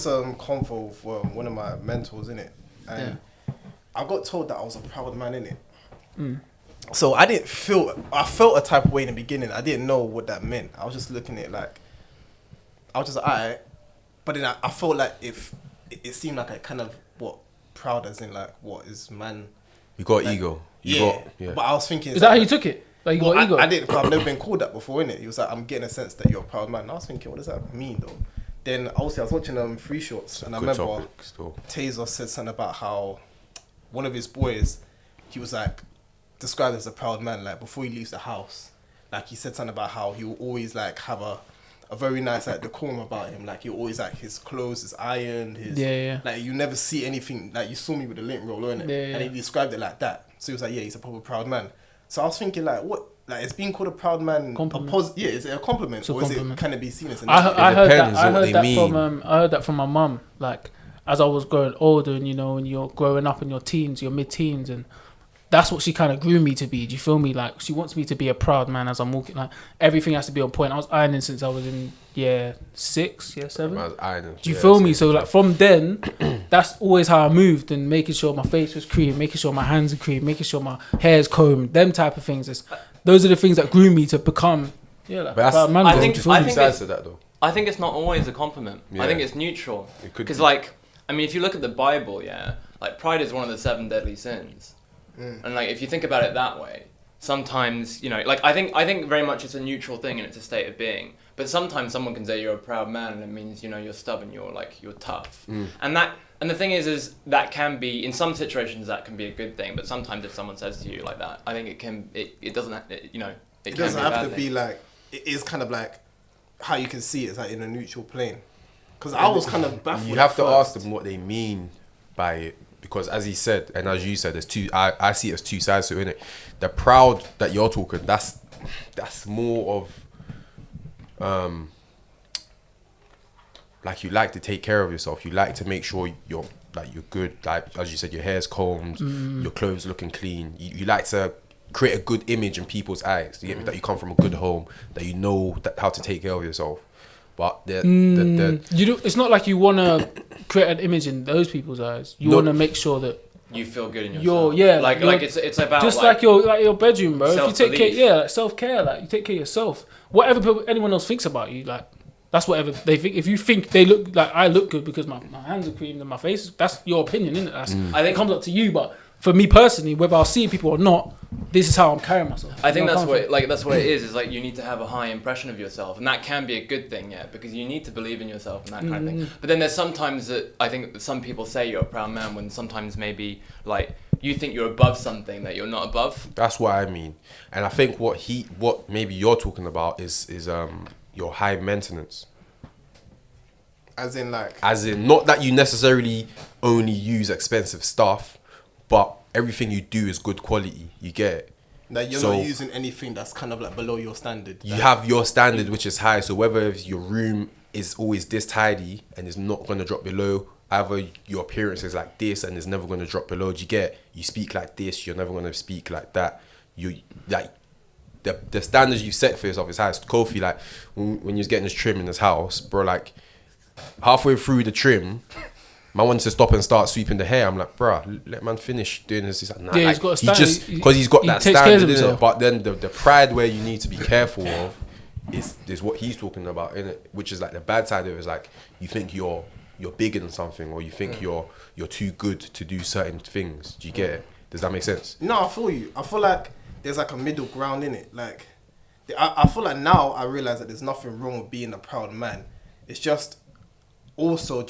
this convo for one of my mentors, innit? And I got told that I was a proud man, innit? So I felt a type of way in the beginning. I didn't know what that meant. I was just looking at it like, I was just alright. But then I felt like if it seemed like I kind of, proud as in like, what is man? You got ego. Yeah. But I was thinking... Is that how you took it? Like you got ego? I didn't, because I've never been called that before, innit? He was like, I'm getting a sense that you're a proud man. And I was thinking, what does that mean, though? Then, obviously, I was watching Free Shorts, and I remember Taser said something about how one of his boys, he was like, described as a proud man, like, before he leaves the house. Like, he said something about how he will always, like, have a very nice, like, decorum about him. Like, he always, like, his clothes is ironed. Like, you never see anything, like, you saw me with the lint roller, innit? And he described it like that. So he was like, yeah, he's a proper proud man. So I was thinking, like, what? Like, it's being called a proud man. Is it a compliment? Or is it kind of be seen as a negative? I heard that from my mum. Like, as I was growing older, and, you know, when you're growing up in your teens, your mid-teens, and that's what she kind of grew me to be. Do you feel me? Like, she wants me to be a proud man as I'm walking. Like, everything has to be on point. I was ironing since I was in year 6, year 7. I was ironing. Do you feel me? So, like, from then, that's always how I moved, and making sure my face was cream, making sure my hands are cream, making sure my hair's combed, them type of things. Those are the things that grew me to become, like, a proud man. I think it's not always a compliment. I think it's neutral. Because, like, I mean, if you look at the Bible, like, pride is one of the 7 deadly sins. And, like, if you think about it that way, sometimes, you know, like, I think very much it's a neutral thing and it's a state of being. But sometimes someone can say you're a proud man and it means, you know, you're stubborn, you're tough. And the thing is that can be, in some situations, that can be a good thing. But sometimes if someone says to you like that, I think it doesn't have to be like, it is kind of like how you can see it, like in a neutral plane. Because I was kind of baffled. You have to ask them what they mean by it. Because as he said, and as you said, there's two. I see it as two sides to it, innit? The proud that you're talking, that's more of, like, you like to take care of yourself. You like to make sure you're good. Like, as you said, your hair's combed, your clothes looking clean. You like to create a good image in people's eyes. You get me? That you come from a good home, that you know how to take care of yourself. But it's not like you want to create an image in those people's eyes. You want to make sure that you feel good in yourself. Like it's about just like your bedroom, bro. If you take care, like self-care, like you take care of yourself. Whatever anyone else thinks about you, like that's whatever they think. If you think they look like I look good because my hands are creamed and my face, that's your opinion, isn't it? I think it comes up to you, but for me personally, whether I'll see people or not, this is how I'm carrying myself. I think that's what it is. Is like you need to have a high impression of yourself, and that can be a good thing, because you need to believe in yourself and that kind of thing. But then there's sometimes that I think some people say you're a proud man when sometimes maybe like you think you're above something that you're not above. That's what I mean, and I think what maybe you're talking about is your high maintenance. As in not that you necessarily only use expensive stuff, but everything you do is good quality. You get it? Like you're not using anything that's kind of like below your standard. You have your standard, which is high. So whether your room is always this tidy and it's not going to drop below, either your appearance is like this and it's never going to drop below. Do you get it? You speak like this, you're never going to speak like that. You like the standards you set for yourself is high. Kofi, like when you was getting this trim in this house, bro, like halfway through the trim, man wanted to stop and start sweeping the hair. I'm like, bruh, let man finish doing this. He's like, nah, he's got a standard. Because he's got that standard, innit? But then the pride where you need to be careful of is what he's talking about, innit? Which is like the bad side of it is like you think you're bigger than something, or you think you're too good to do certain things. Do you get it? Does that make sense? No, I feel you. I feel like there's like a middle ground in it. Like I feel like now I realize that there's nothing wrong with being a proud man. It's just also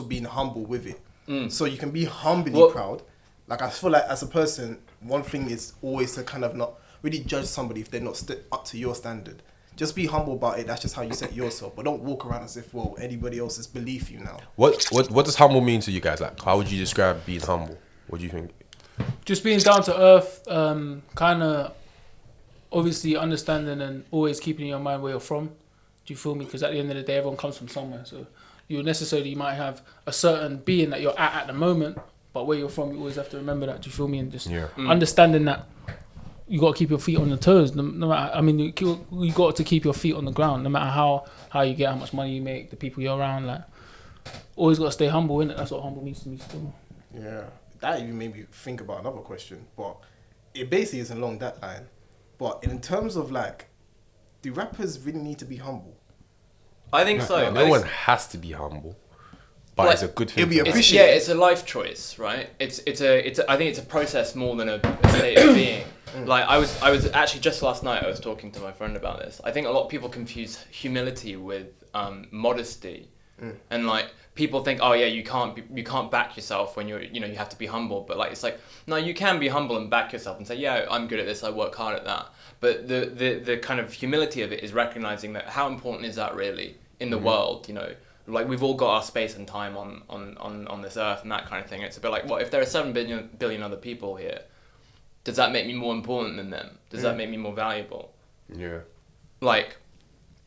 being humble with it. So you can be humbly proud. Like I feel like as a person, one thing is always to kind of not really judge somebody if they're not up to your standard. Just be humble about it. That's just how you set yourself. But don't walk around as if anybody else is beneath you now. What does humble mean to you guys? Like, how would you describe being humble? What do you think? Just being down to earth, kind of obviously understanding and always keeping in your mind where you're from. Do you feel me? Because at the end of the day, everyone comes from somewhere. So you might have a certain being that you're at the moment, but where you're from, you always have to remember that. Do you feel me? And just understanding that you got to keep your feet on the toes. No matter, I mean, you got to keep your feet on the ground. No matter how you get, how much money you make, the people you're around. Like, always got to stay humble, innit? That's what humble means to me still. Yeah, that even made me think about another question, but it basically is along that line. But in terms of like, do rappers really need to be humble? I think so. No one has to be humble, but it's a good thing. It'll be appreciated. It's a life choice, right? I think it's a process more than a state of being. Like I was actually just last night I was talking to my friend about this. I think a lot of people confuse humility with modesty, and like people think, oh yeah, you can't back yourself when you have to be humble. But like it's like, no, you can be humble and back yourself and say, yeah, I'm good at this, I work hard at that. But the kind of humility of it is recognizing that how important is that really in the world, like we've all got our space and time on this earth and that kind of thing. It's a bit like, what if there are 7 billion other people here? Does that make me more important than them? Does that make me more valuable? Yeah. Like,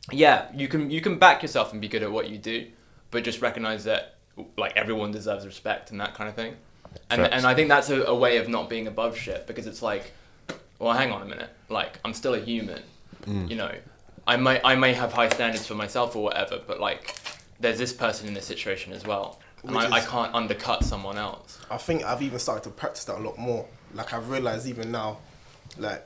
yeah, you can back yourself and be good at what you do, but just recognize that like everyone deserves respect and that kind of thing. And I think that's a way of not being above shit, because it's like, well, hang on a minute. Like, I'm still a human. I may have high standards for myself or whatever, but like, there's this person in this situation as well, and I can't undercut someone else. I think I've even started to practice that a lot more. Like, I've realized even now, like,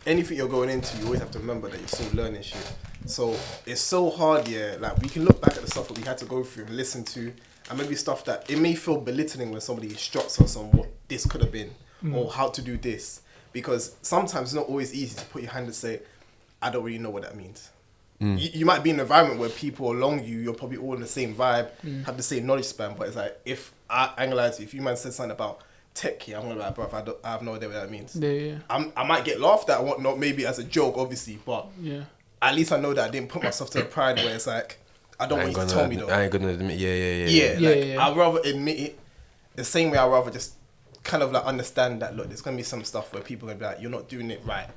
anything you're going into, you always have to remember that you're still learning shit. So it's so hard, yeah. Like, we can look back at the stuff that we had to go through and listen to, and maybe stuff that it may feel belittling when somebody instructs us on what this could have been or how to do this, because sometimes it's not always easy to put your hand and say, I don't really know what that means. You might be in an environment where people along you're probably all in the same vibe, have the same knowledge span, but it's like, if I analyze you, if you man said something about tech here, I'm gonna be like, bro, I have no idea what that means. Yeah. I might get laughed at and whatnot, maybe as a joke, obviously, but at least I know that I didn't put myself to the pride where it's like, I don't want you to tell me though. I ain't gonna admit, I'd rather admit it the same way. I'd rather just kind of like understand that, look, there's gonna be some stuff where people are gonna be like, you're not doing it right,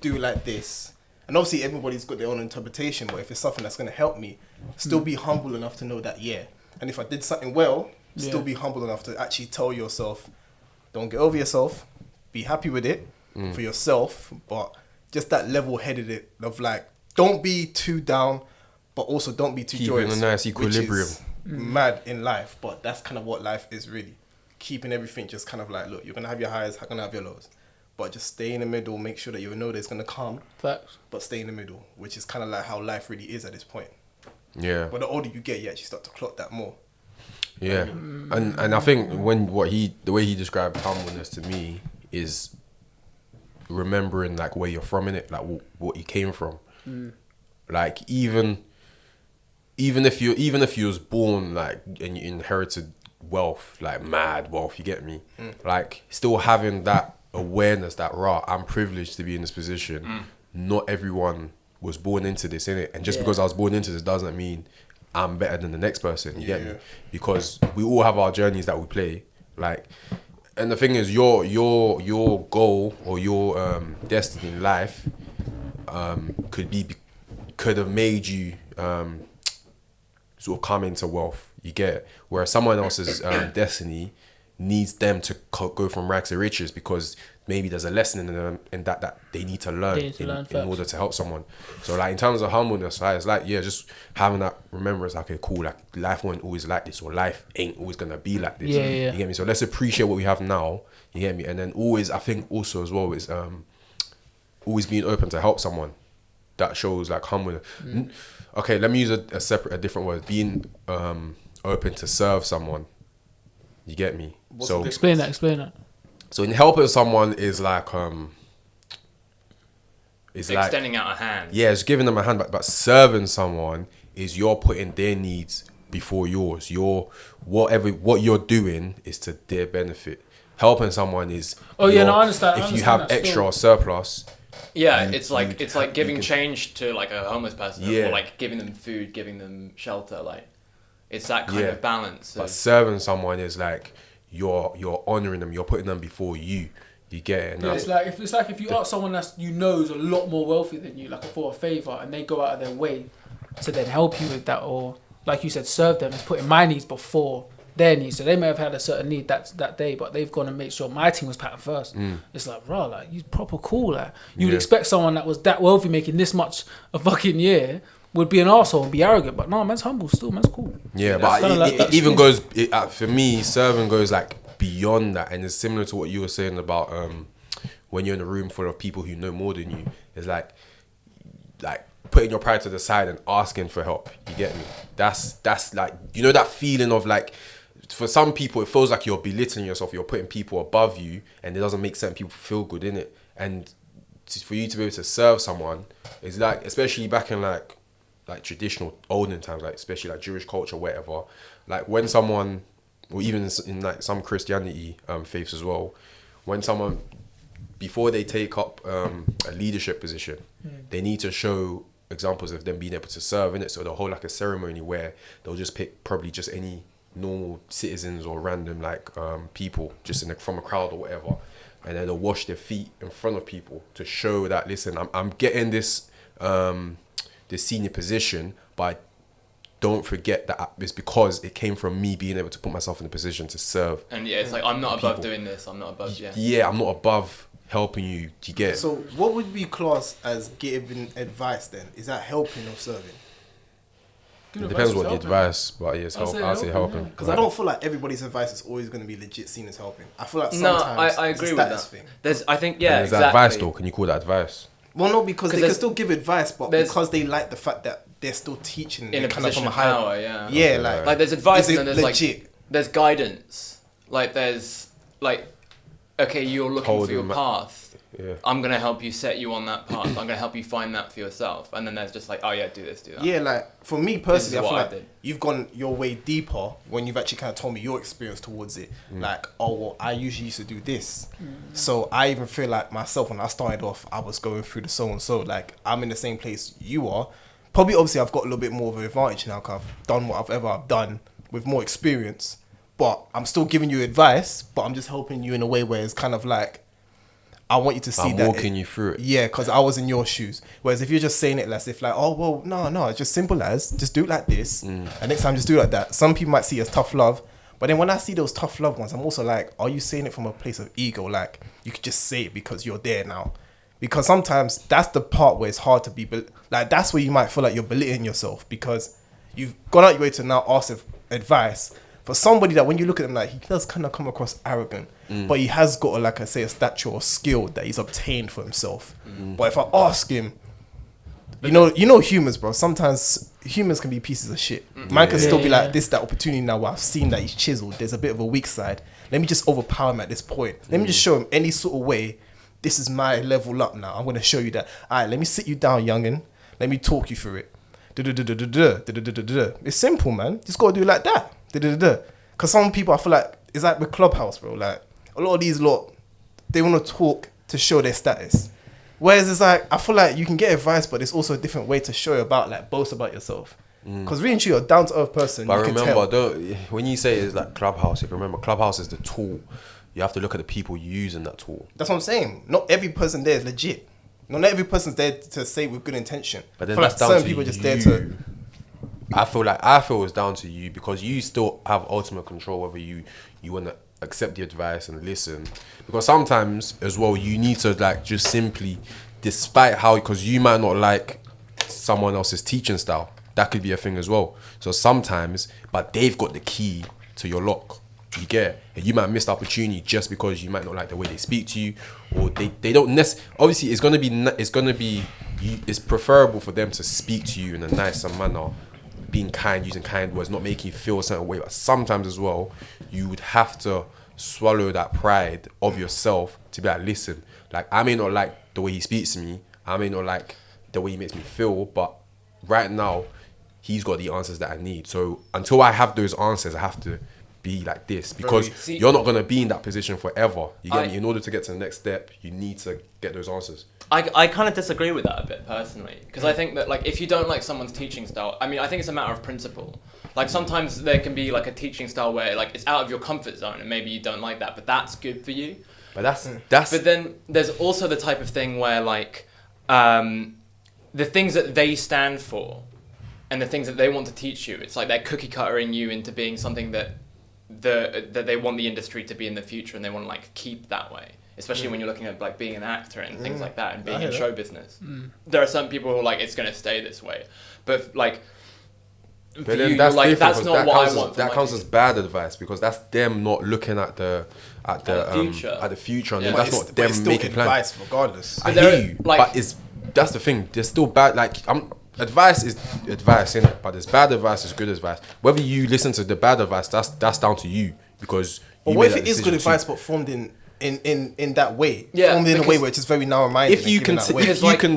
do it like this. And obviously everybody's got their own interpretation, but if it's something that's gonna help me, still be humble enough to know that, and if I did something well, still be humble enough to actually tell yourself, don't get over yourself, be happy with it for yourself, but just that level-headed of like, don't be too down, but also don't be too joyous. Keeping a nice equilibrium. Which is mad in life, but that's kind of what life is really. Keeping everything just kind of like, look, you're going to have your highs, you're going to have your lows. But just stay in the middle, make sure that you know that it's going to come. Facts. But stay in the middle, which is kind of like how life really is at this point. Yeah. But the older you get, you actually start to clock that more. Yeah. And I think the way he described humbleness to me is remembering like where you're from in it, like what you came from. Like even if you was born like and you inherited wealth, like mad wealth, you get me? Like still having that awareness that I'm privileged to be in this position. Not everyone was born into this, innit? And just because I was born into this doesn't mean I'm better than the next person, you get me? Because we all have our journeys that we play. Like, and the thing is, your goal or your destiny in life could have made you sort of come into wealth, you get it? Whereas someone else's destiny needs them to go from rags to riches, because maybe there's a lesson in them in that they need to learn in order to help someone. So like in terms of humbleness, right, it's like just having that remembrance, okay, cool, like life won't always like this, or life ain't always gonna be like this. You get me? So let's appreciate what we have now, you get me? And then always, I think also as well is always being open to help someone. That shows like humbleness. Okay, let me use a different word. Being open to serve someone. You get me? So explain that. So in helping someone is like it's extending out a hand. Yeah, it's giving them a hand, but serving someone is you're putting their needs before yours. What you're doing is to their benefit. Helping someone is I understand. If you have extra or surplus. Yeah, it's like giving change to like a homeless person, or like giving them food, giving them shelter. Like it's that kind of balance. But serving someone is like you're honouring them, you're putting them before you. You get it? Yeah, it's like if you ask someone that's is a lot more wealthy than you, like for a favour, and they go out of their way to then help you with that, or like you said, serve them. It's putting my needs before their needs. So they may have had a certain need that day, but they've gone and made sure my team was patterned first. It's like, bro, like you proper cool. Like you would expect someone that was that wealthy making this much a fucking year would be an arsehole and be arrogant. But no, man's humble still. Man's cool. Yeah, but it even goes. For me, serving goes like beyond that, and it's similar to what you were saying about when you're in a room full of people who know more than you. It's like putting your pride to the side and asking for help. You get me? That's like, you know, that feeling of like, for some people, it feels like you're belittling yourself. You're putting people above you, and it doesn't make certain people feel good, innit? And for you to be able to serve someone is like, especially back in like traditional olden times, like especially like Jewish culture, whatever. Like when someone, or even in like some Christianity faiths as well, when someone, before they take up a leadership position, they need to show examples of them being able to serve, innit? So they'll hold like a ceremony where they'll just pick probably just any normal citizens or random like people just from a crowd or whatever, and then they'll wash their feet in front of people to show that, listen, I'm getting this this senior position, but don't forget that it's because it came from me being able to put myself in a position to serve. And yeah, it's like, I'm not people. above doing this, I'm not above, yeah, I'm not above helping you. Do you get it? So what would be classed as giving advice then? Is that helping or serving? It depends what the advice, but yes, I'll say helping. Because I don't feel like everybody's advice is always going to be legit seen as helping. I feel like sometimes I agree it's a with status that. thing. There's, I think, yeah, Is exactly. that advice though? Can you call that advice? Well, no, because they can still give advice, but because they like the fact that they're still teaching in a kind of position from a of higher power, yeah. Yeah, like there's advice and then there's legit? like there's guidance. Like there's like, okay, you're looking for your path. Yeah. I'm gonna help you set you on that path. I'm gonna help you find that for yourself. And then there's just like, oh yeah, do this, do that. Yeah, like for me personally, I feel what I like did. you've gone your way deeper when you've actually kind of told me your experience towards it. Like, oh well, I usually used to do this, so I even feel like myself when I started off, I was going through the so and so. Like I'm in the same place you are. Probably, obviously, I've got a little bit more of an advantage now because I've done what I've done with more experience. But I'm still giving you advice, but I'm just helping you in a way where it's kind of like, I want you to see that. I'm walking you through it. Yeah, because I was in your shoes. Whereas if you're just saying it as if like, oh, well, no, it's just simple as, just do it like this. And next time just do it like that. Some people might see it as tough love. But then when I see those tough love ones, I'm also like, are you saying it from a place of ego? Like, you could just say it because you're there now. Because sometimes that's the part where it's hard to be, like, that's where you might feel like you're belittling yourself because you've gone out your way to now ask advice for somebody that when you look at him, like, he does kind of come across arrogant, but he has got, like I say, a stature or skill that he's obtained for himself. But if I ask him, you know humans, bro, sometimes humans can be pieces of shit. Man can still be like, this, that opportunity now where I've seen that he's chiseled, there's a bit of a weak side. Let me just overpower him at this point. Let me just show him any sort of way, this is my level up now. I'm going to show you that. All right, let me sit you down, youngin. Let me talk you through it. It's simple, man. Just got to do it like that. Because some people, I feel like, it's like with Clubhouse, bro. Like, a lot of these lot, they want to talk to show their status. Whereas it's like, I feel like you can get advice, but there's also a different way to show about, like, boast about yourself. Because really, you're a down-to-earth person. But remember, when you say it's like Clubhouse, remember, Clubhouse is the tool. You have to look at the people using that tool. That's what I'm saying. Not every person there is legit. Not every person's there to say with good intention. But then that's like down certain to people you. just there to. I feel it's down to you because you still have ultimate control whether you want to accept the advice and listen. Because sometimes as well, you need to like just simply, despite how, because you might not like someone else's teaching style. That could be a thing as well. So sometimes, but they've got the key to your lock. You get it? And you might miss the opportunity just because you might not like the way they speak to you, or they don't necessarily. Obviously, it's preferable for them to speak to you in a nicer manner, being kind, using kind words, not making you feel a certain way. But sometimes as well, you would have to swallow that pride of yourself to be like, listen, like I may not like the way he speaks to me, I may not like the way he makes me feel, but right now, he's got the answers that I need. So until I have those answers, I have to be like this because you're not going to be in that position forever. You get me? In order to get to the next step, you need to get those answers. I kind of disagree with that a bit personally because I think that like if you don't like someone's teaching style, I mean I think it's a matter of principle. Like sometimes there can be like a teaching style where like it's out of your comfort zone and maybe you don't like that, but that's good for you. But that's. But then there's also the type of thing where like the things that they stand for and the things that they want to teach you, it's like they're cookie cuttering you into being something that they want the industry to be in the future and they want to like keep that way. especially when you're looking at like being an actor and things like that, and being in show business. There are some people who are like, it's going to stay this way, but like, but for then you, that's you're like, different, that's not what I want. That counts as bad advice, because that's them not looking at the future, and that's not them making plans. Regardless, I hear you, like, but that's the thing. There's still bad. Like, advice is advice, innit? But there's bad advice, is good advice. Whether you listen to the bad advice, that's down to you, because. But what if it is good advice, but formed in that way? Yeah, formed in a way where it's just very narrow-minded. If you can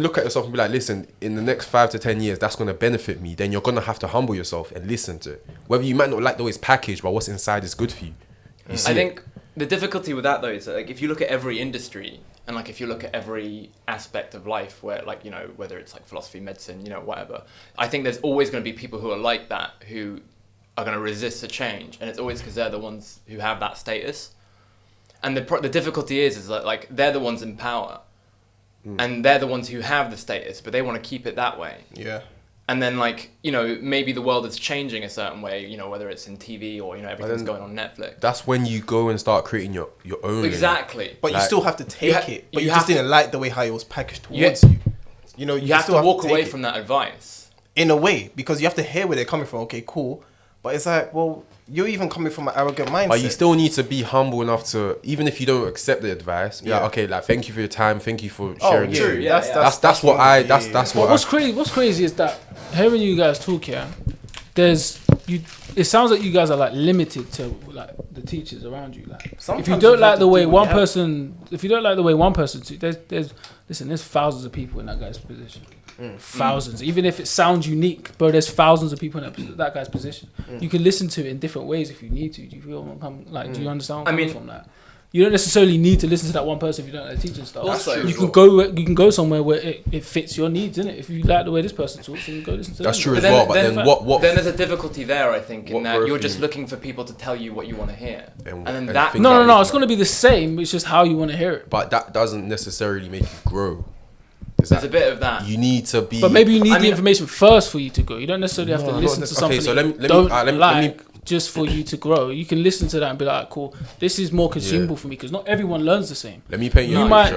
look at yourself and be like, listen, in the next 5 to 10 years, that's going to benefit me, then you're going to have to humble yourself and listen to it. Whether you might not like the way it's packaged, but what's inside is good for you. I think the difficulty with that, though, is that, like, if you look at every industry, and like if you look at every aspect of life, where, like, you know, whether it's like philosophy, medicine, you know, whatever, I think there's always going to be people who are like that, who are going to resist the change, and it's always because they're the ones who have that status. And the difficulty is that, like, they're the ones in power, and they're the ones who have the status, but they want to keep it that way. Yeah. And then, like, you know, maybe the world is changing a certain way, you know, whether it's in TV or, you know, everything's going on Netflix. That's when you go and start creating your own. Exactly. But like, you still have to take it. But you just didn't like the way how it was packaged towards you. You know, you have to walk away from that advice. In a way, because you have to hear where they're coming from. Okay, cool. But it's like, well, you're even coming from an arrogant mindset. But you still need to be humble enough to, even if you don't accept the advice, okay, like, thank you for your time, thank you for sharing the truth. That's what What's crazy is that hearing you guys talk here, it sounds like you guys are like limited to like the teachers around you. Like, if you don't like the way one person, there's thousands of people in that guy's position. Thousands. Even if it sounds unique, bro, there's thousands of people in that guy's position. You can listen to it in different ways if you need to. Do you feel do you understand where I'm coming from that? You don't necessarily need to listen to that one person if you don't like teaching stuff. Also, you can go somewhere where it fits your needs, innit? If you like the way this person talks, then you go listen to them. That's true as well. But then what? Then there's a difficulty there, I think, in that you're just looking for people to tell you what you want to hear, and then that. No. It's going to be the same. It's just how you want to hear it. But that doesn't necessarily make you grow. There's a bit of that. You need to be. But maybe you need the information first for you to grow. You don't necessarily have to listen to something. Okay, so let me just for you to grow. You can listen to that and be like, cool, this is more consumable for me, because not everyone learns the same. Let me paint you. You might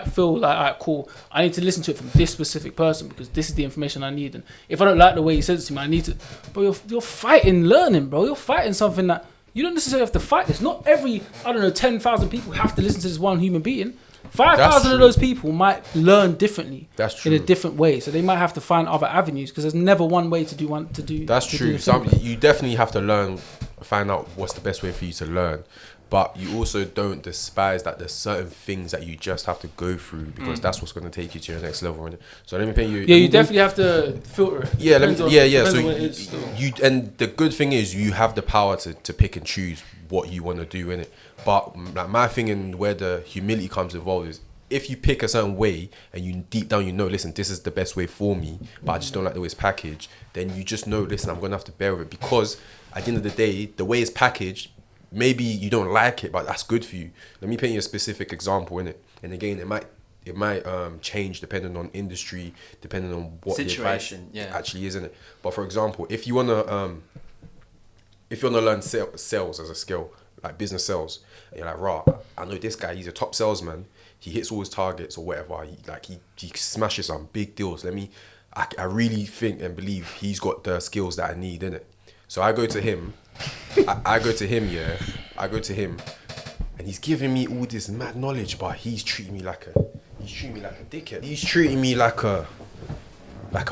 feel like, alright, cool, I need to listen to it from this specific person because this is the information I need. And if I don't like the way he says it to me, I need to. But you're fighting learning, bro. You're fighting something that you don't necessarily have to fight. It's not every 10,000 people have to listen to this one human being. 5,000 of those people might learn differently. That's true. In a different way, so they might have to find other avenues, because there's never one way to do. That's true. You definitely have to find out what's the best way for you to learn, but you also don't despise that there's certain things that you just have to go through, because that's what's going to take you to your next level. So let me paint you. Yeah, you definitely have to filter it. Yeah. So you and the good thing is you have the power to pick and choose what you want to do in it. But like, my thing and where the humility comes involved is, if you pick a certain way and you deep down listen, this is the best way for me, but I just don't like the way it's packaged, then you just know, listen, I'm gonna have to bear with it, because at the end of the day, the way it's packaged, maybe you don't like it, but that's good for you. Let me paint you a specific example in it, and again, it might change depending on industry, depending on what situation the advice actually is in it. But for example, if you wanna learn sales as a skill, like business sales, and you're like, I know this guy, he's a top salesman, he hits all his targets or whatever, he smashes some big deals. I really think and believe he's got the skills that I need, innit? So I go to him, I go to him, and he's giving me all this mad knowledge, but he's treating me like a dickhead. He's treating me like a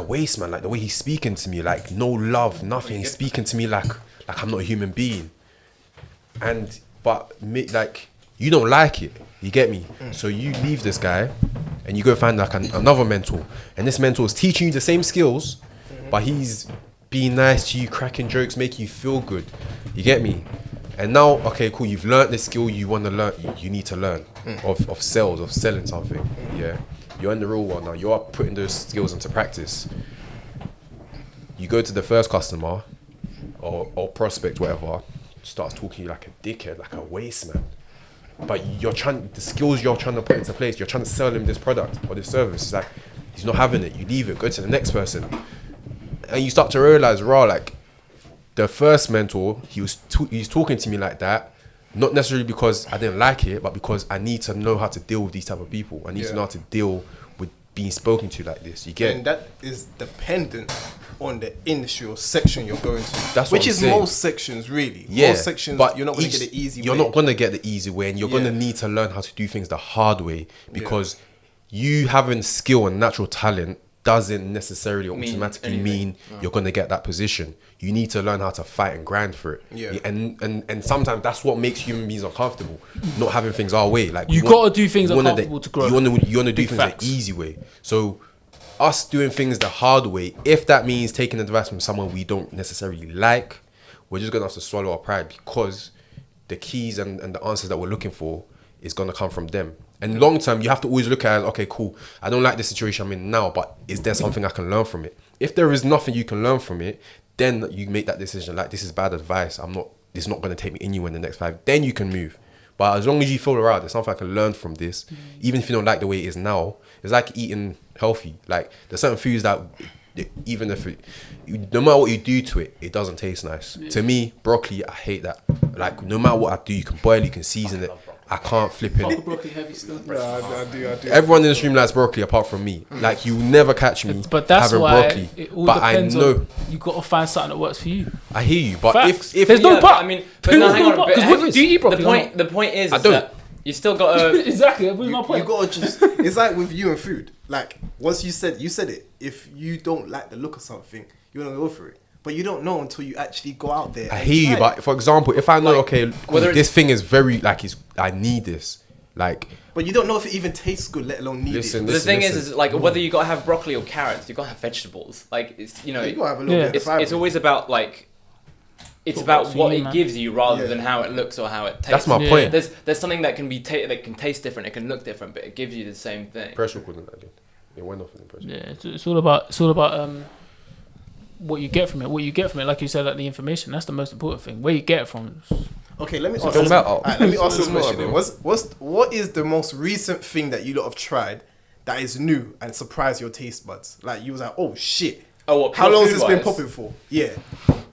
waste man, like the way he's speaking to me, like no love, nothing. He's speaking to me like I'm not a human being. But you don't like it, you get me? So you leave this guy and you go find like another mentor, and this mentor is teaching you the same skills, but he's being nice to you, cracking jokes, making you feel good, you get me? And now, okay, cool, you've learned the skill you want to learn, you need to learn of sales, of selling something. You're in the real world now, you are putting those skills into practice. You go to the first customer or prospect, whatever, starts talking like a dickhead, like a waste man. But the skills you're trying to put into place, you're trying to sell him this product or this service. It's like, he's not having it. You leave it, go to the next person. And you start to realize, like, the first mentor, he's talking to me like that, Not necessarily because I didn't like it, but because I need to know how to deal with these type of people. I need to know how to deal with being spoken to like this. You get? And that is dependent on the industry or section you're going to. That's which what I'm is saying. most sections, really. Yeah, most sections, but you're not going to get the easy way. You're not going to get the easy way, and you're going to need to learn how to do things the hard way, because you having skill and natural talent doesn't necessarily automatically mean you're going to get that position. You need to learn how to fight and grind for it. Yeah. And sometimes that's what makes human beings uncomfortable, not having things our way. Like You got to do things uncomfortable to grow. You want to do things the easy way. So us doing things the hard way, if that means taking advice from someone we don't necessarily like, we're just going to have to swallow our pride, because the keys and the answers that we're looking for is going to come from them. And long term, you have to always look at it, okay, cool, I don't like the situation I'm in now, but is there something I can learn from it? If there is nothing you can learn from it, then you make that decision, like, this is bad advice, it's not going to take me anywhere in the next 5, then you can move. But as long as you feel around, there's something I can learn from this, even if you don't like the way it is now. It's like eating healthy. Like, there's certain foods that, even if no matter what you do to it, it doesn't taste nice. To me, broccoli, I hate that. Like, no matter what I do, you can boil it, you can season it. I can't flip it. Broccoli heavy still. I do. Everyone in the stream likes broccoli apart from me. Like, you never catch me But that's having why broccoli. it all But I depends know. on, you got to find something that works for you. I hear you. But Facts. if There's no but. I mean, but no, hang on. But Do you eat broccoli? the point is I don't. that you still got to... Exactly, that was my point. You gotta just. It's like with you and food. Like, once you said it. If you don't like the look of something, you wanna go for it. But you don't know until you actually go out there. I hear you, but for example, if I know, okay, whether this thing is very, like, I need this. Like, but you don't know if it even tastes good, let alone need Listen, it. But the thing is like, whether you got to have broccoli or carrots, you got to have vegetables. Like, it's, you know, You gotta have a little bit of fibre. it's always about, like, it's about what it gives you rather than how it looks or how it tastes. that's my point. There's something that can be that can taste different, it can look different, but it gives you the same thing. Pressure couldn't that did. It went off in the pressure. Yeah, it's all about what you get from it. What you get from it, like you said, like the information. That's the most important thing. Where you get it from. Okay, let me ask don't this. matter. Let me ask this Don't matter, question. bro. What is the most recent thing that you lot have tried that is new and surprised your taste buds? Like, you was like, oh shit. Oh, what? How long has this been food-wise? popping for? Yeah.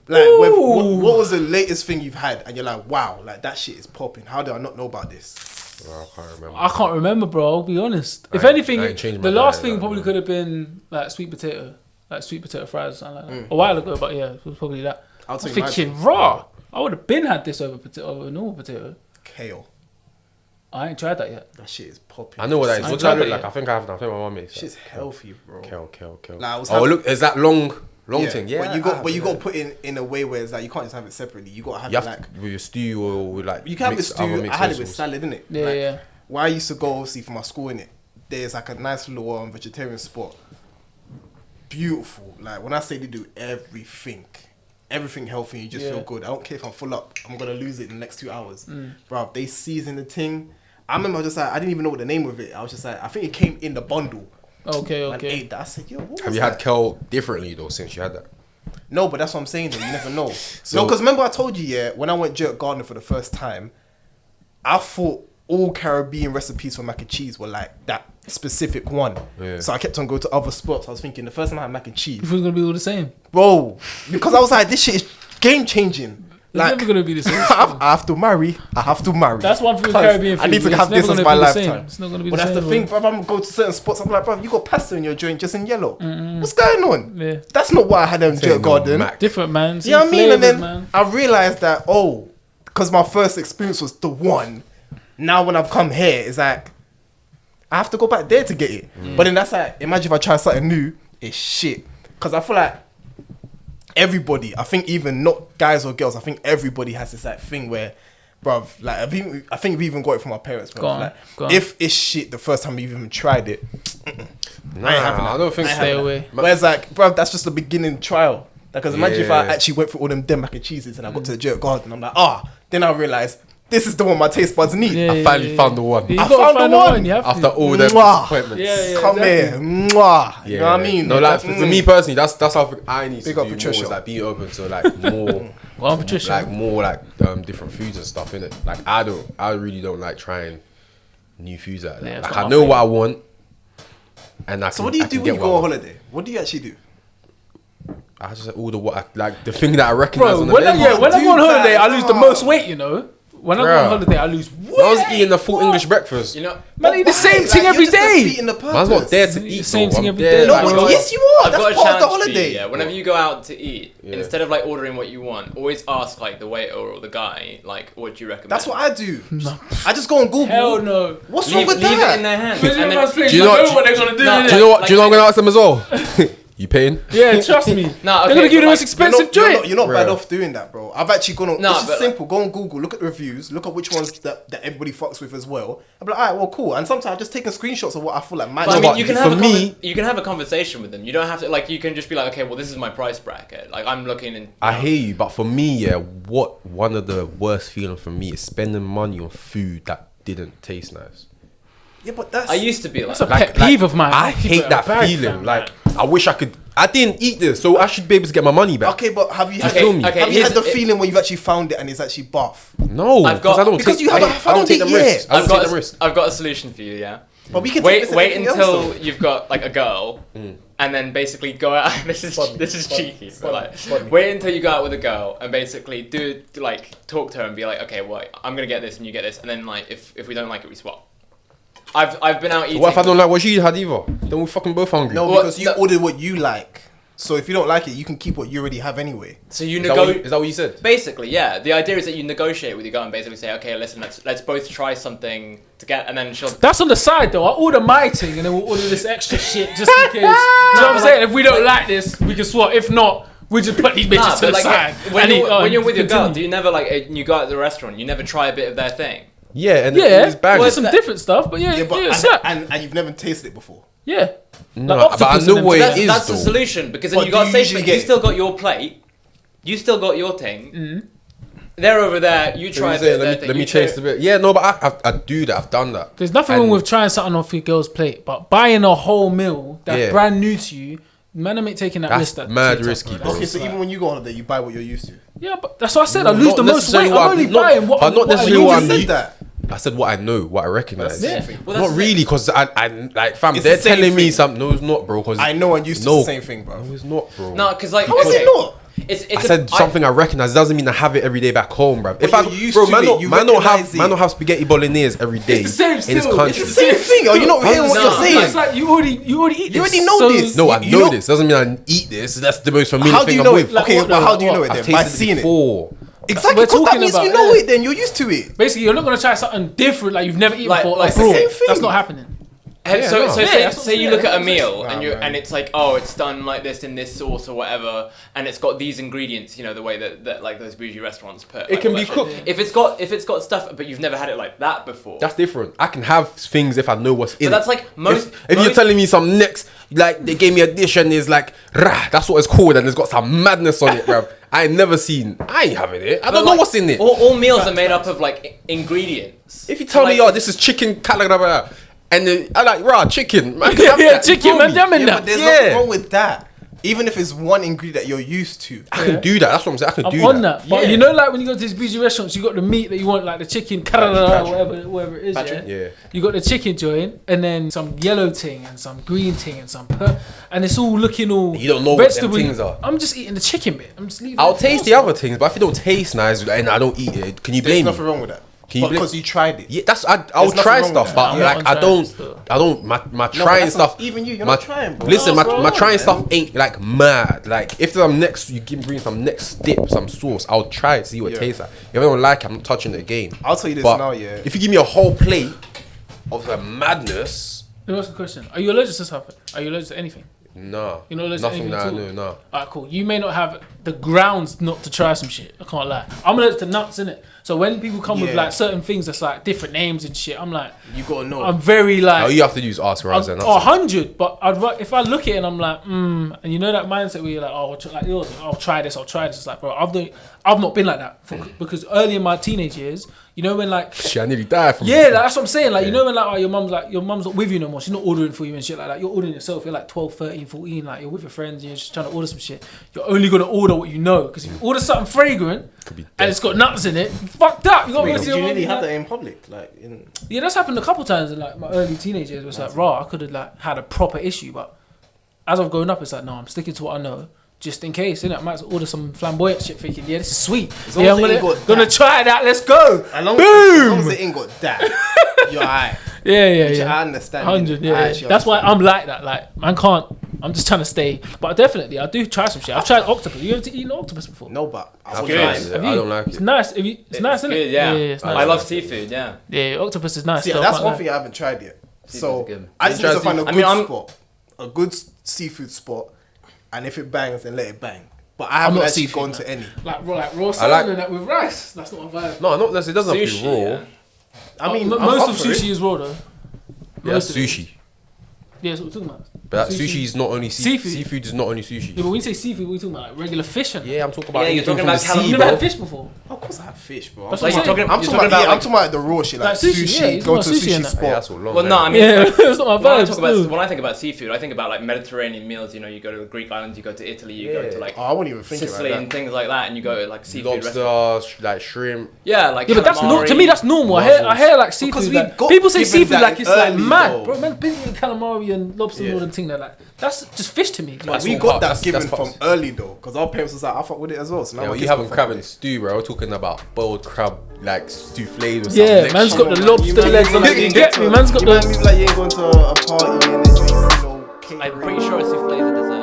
Like, what was the latest thing you've had and you're like, wow, like that shit is popping. How did I not know about this? Well, I can't remember. I can't remember, bro. I'll be honest. If I ain't anything, changed the my last diet thing like probably that. could have been like sweet potato fries or something like that. A while ago, but yeah, it was probably that. I'll I'm tell you my thinking thing. raw. I would have been had this over normal potato. Kale. I ain't tried that yet. That shit is popping. I know what that is. I What does tried that look it, like? yeah. I think I have. I think my mum makes that. Shit's healthy, bro. Kale. Like, I was Oh, having- look, is that long thing? Yeah. But you got to put in a way where it's like you can't just have it separately. You got to have You it have like to, with your stew or with like. you can have it mixed- other stew. I mixed had it with vegetables. salad, innit? Yeah, Like, yeah. Where I used to go see for my school in it, there's like a nice little vegetarian spot. Beautiful. Like, when I say they do everything healthy, you just feel good. I don't care if I'm full up. I'm gonna lose it in the next 2 hours, bro. They season the thing. I remember I was just like, I didn't even know what the name of it. I was just like, I think it came in the bundle. Okay. And ate that. I said, yo, what Have was you that? had kale differently though since you had that? No, but that's what I'm saying though. You never know. No, because remember I told you, yeah, when I went jerk gardening for the first time, I thought all Caribbean recipes for mac and cheese were like that specific one. Yeah. So I kept on going to other spots. I was thinking the first time I had mac and You cheese, think it's gonna be all the same? bro, because I was like, this shit is game changing. It's Like, never gonna be the same. I have to marry. That's one thing with 'Cause Caribbean food. I need to it's have never this as gonna my be the same. lifetime. It's not gonna be But the that's same. the thing, bro. If I'm going to certain spots, I'm like, bro, you got pasta in your joint just in yellow. What's going on? Yeah. That's not what I had in jerk garden. Mac. Different, man. You know what I mean? And then man. I realized that, because my first experience was the one. Now when I've come here, it's like, I have to go back there to get it. But then that's like, imagine if I try something new, it's shit. Because I feel like everybody, I think even not guys or girls, I think everybody has this like thing where, bruv, like I think we even got it from our parents. Bruv. Go on, Like, go on. if it's shit the first time you've even tried it, Nah, I ain't having that. I don't think Stay so. away. whereas like, bruv, that's just the beginning trial. Because imagine if I Yeah. actually went through all them mac and cheeses and I got to the jerk garden, I'm like, then I realized this is the one my taste buds need. Yeah, I finally found the one. Yeah, you I gotta found find the the one. one. You have After to. all them Mwah. disappointments. Yeah, Come exactly. here, mwah. You know what I mean? No, like for me personally, that's something I need Big to up do Patricia. more. Is like be open to like more, Well, I'm Patricia. like more like different foods and stuff in it. Like I really don't like trying new foods like that. Yeah, it's Like not I my know thing. what I want, and I. So can, what do you I do can when get you go what I on want. holiday? What do you actually do? I just order what I like. The thing that I recognize on the Bro, when menu. I go on do holiday, that, I lose the no. most weight, you know. when I go on holiday, I lose weight. I was eating the full English breakfast. You know, Man, I eat the same thing every day. Man's not there to eat. Same thing every day. day. No, yes, you are. That's part of the holiday. Yeah, whenever you go out to eat, instead of like ordering what you want, always ask like the waiter or the guy, like, what do you recommend? That's what I do. I just go on Google. Hell no. What's wrong with leave that? it in their hands. Do you know what they're gonna do? Do you know what? Do you know what I'm gonna ask them as well? You paying? Yeah, trust me. No, they're gonna give you the most expensive joint. You're not bad off doing that, bro. I've actually gone on. No, it's just simple. Go on Google, look at the reviews, look at which ones that everybody fucks with as well. I'm like, alright, well, cool. And sometimes I've just taken screenshots of what I feel like. But I mean, you can have a conversation with them. You don't have to like. You can just be like, okay, well, this is my price bracket. Like, I'm looking in. I hear you, but for me, what one of the worst feelings for me is spending money on food that didn't taste nice. Yeah, but that's. I used to be like. That's a pet peeve of mine. I hate that feeling. Like, I wish I could. I didn't eat this, so I should be able to get my money back. Okay, but have you had, have you had the feeling when you've actually found it and it's actually buff? No, because I don't take them risks. I don't take them risks. I've got a solution for you. Yeah. But we can wait until you've got like a girl, and then basically go out. This is cheeky, but like wait until you go out with a girl and basically talk to her and be like, okay, well, I'm gonna get this and you get this, and then like if we don't like it, we swap. I've been out eating. What if I don't like what she had either? Then we're fucking both hungry. No, because you ordered what you like. So if you don't like it, you can keep what you already have anyway. So you Is that what you said? Basically, yeah. The idea is that you negotiate with your girl and basically say, okay, listen, let's both try something to get, and then she'll. That's on the side though. I order my thing and then we'll order this extra shit just in case. You know what I'm saying? If we don't like this, we can swap. If not, we just put these bitches to the side. When you're with your girl, do you never you go out to the restaurant, you never try a bit of their thing? Yeah, and it's bad. Well, some different stuff, but and you've never tasted it before. Yeah. No, but I know what it is. That's the solution, because then you got to say, you still got your plate, you still got your thing. They're over there. You try a bit. Let me taste a bit. Yeah, no, but I do that. I've done that. There's nothing wrong with trying something off your girl's plate, but buying a whole meal that's brand new to you, man, I'm taking that risk. That's mad risky, bro. Okay, so even when you go on holiday, you buy what you're used to. Yeah, but that's what I said. I lose the most weight. I'm only buying what I'm not necessarily what I'm used to. I said what I know, what I recognize. Well, not really, because I like, fam, they're telling me something. No, it's not, bro. Cause I know I'm used to the same thing, bro. No, it's not, bro. No, because like, how is it not? I said something I recognize. It doesn't mean I have it every day back home, bro. If man don't have spaghetti bolognese every day in his country. It's the same thing. Are you not hearing what you're saying? It's like you already eat this. You already know this. No, I know this. Doesn't mean I eat this. That's the most familiar thing I'm with. Okay, but how do you know it then? By seeing it. Exactly, because that means you know it then. You're used to it. Basically, you're not going to try something different like you've never eaten before. Like the same thing. That's not happening. Say you look at a meal and it's like, oh, it's done like this in this sauce or whatever, and it's got these ingredients, you know, the way that like those bougie restaurants put. It can be cooked. If it's got stuff, but you've never had it like that before. That's different. I can have things if I know what's in it. But that's like most. If you're telling me some next, like they gave me a dish and it's like, rah, that's what it's called, and it's got some madness on it, bruv. I ain't having it. I don't know what's in it. All meals are made up of like ingredients. If you tell me, this is chicken, and I like chicken. Man, chicken, man, but there's nothing wrong with that. Even if it's one ingredient that you're used to. I can do that. That's what I'm saying. I can do on that. But you know, like when you go to these bougie restaurants, you got the meat that you want, like the chicken, whatever it is. Yeah. You got the chicken joint, and then some yellow ting, and some green ting, and some and it's all looking all. You don't know what them things are. I'm just eating the chicken bit. I'm just leaving. I'll taste the other things, but if it don't taste nice and I don't eat it, can you blame me? There's nothing wrong with that. Because you tried it. Yeah, I'll try stuff, but like I don't. My trying stuff. Even you're not trying, bro. Listen, my trying stuff ain't like mad. Like if I'm next, you give bring some next dip, some sauce. I'll try it, see what it tastes like. If I don't like it, I'm not touching it again. I'll tell you this now, yeah. If you give me a whole plate of the madness. Let me ask a question. Are you allergic to something? Are you allergic to anything? No. You know, nothing that I know, no. Alright, cool. You may not have the grounds not to try some shit. I can't lie. I'm allergic to nuts, innit? So when people come with like certain things that's like different names and shit, I'm like, you gotta know. I'm very like. Oh, you have to use ask rather than 100. But if I look at it and I'm like, and you know that mindset where you're like, like yours, I'll try this. It's like, bro, I've not been like that because early in my teenage years, you know when like shit, I nearly died from like that's what I'm saying. Like you know when like your mum's not with you no more. She's not ordering for you and shit like that. You're ordering yourself. You're like 12, 13, 14. Like you're with your friends. You're just trying to order some shit. You're only gonna order what you know because if you order something fragrant and it's got nuts in it, you fucked up. You got to do you really have that in public? Yeah, that's happened a couple times in like my early teenage years. It was like, I could have like had a proper issue, but as I've grown up, it's like, no, I'm sticking to what I know. just in case, innit? I might order some flamboyant shit, thinking, yeah, this is sweet. As long Yeah, as I'm it ain't gonna got try that. Let's go. As long Boom. as it ain't got that, you're alright. Yeah. I understand. 100. I Yeah. actually That's why understand. I'm like that. Like, man can't. I'm just trying to stay. But definitely, I do try some shit. I've tried octopus. You ever eaten octopus before? No, but I've good. tried it. Have I you? don't like It's it. nice. It's nice, isn't good, it? yeah. It's nice. I love seafood, yeah. Yeah, octopus is nice. See, so I that's quite one like- thing I haven't tried yet. So good. I just need to find a I good mean, I'm- spot, a good seafood spot, and if it bangs, then let it bang. But I I'm haven't not a actually seafood gone man. to any. Like raw salmon and that with rice. That's not my vibe. No, not necessarily. It doesn't have to Sushi, be raw. yeah. I mean, I'm most up of for it. sushi is raw though. Yeah, that's Most of it. sushi. Yeah, that's what we're talking about. But sushi is not only Seafood. Seafood is not only sushi. Yeah, but when you say seafood, we're talking about like regular fish and Yeah, I'm talking about Yeah, you're anything talking from about the calamari. sea, You never bro. had fish before? Of course, I have fish, bro. That's I'm what I'm talking saying. about, You're talking about, I'm talking about the raw shit, like Like sushi, sushi. yeah, you're Go to talking about sushi sushi and that. spot. Yeah, that's all long. Well, no, I mean, Yeah, like, it's not my when I vibe. talk still. about when I think about seafood, I think about like Mediterranean meals. You know, you go to the Greek islands, you go to Italy, you go to like Oh, I wouldn't even think Sicily about and that. things like that, and you go to like seafood restaurants. Lobster, like shrimp. Yeah, like Yeah, but that's calamari. to me that's normal. I hear like seafood. Because we Like, got people say given seafood that like it's like early, mad, though. bro. Man, been eating calamari and lobster and Yeah. all them things like that's just fish to me. But we all got part- that that's given part- from early though, because our parents was like, I fuck with it as well. So now Yeah, my well, you kids having can crab fuck and with it. stew, bro. We're talking about boiled crab, like soufflés or something. Yeah, man's got the Come on, lobster man. legs on You it. You ain't get go me? to- Man's got you might the. move like you ain't going to a party and then you see no catering. I'm pretty sure souffle is a dessert.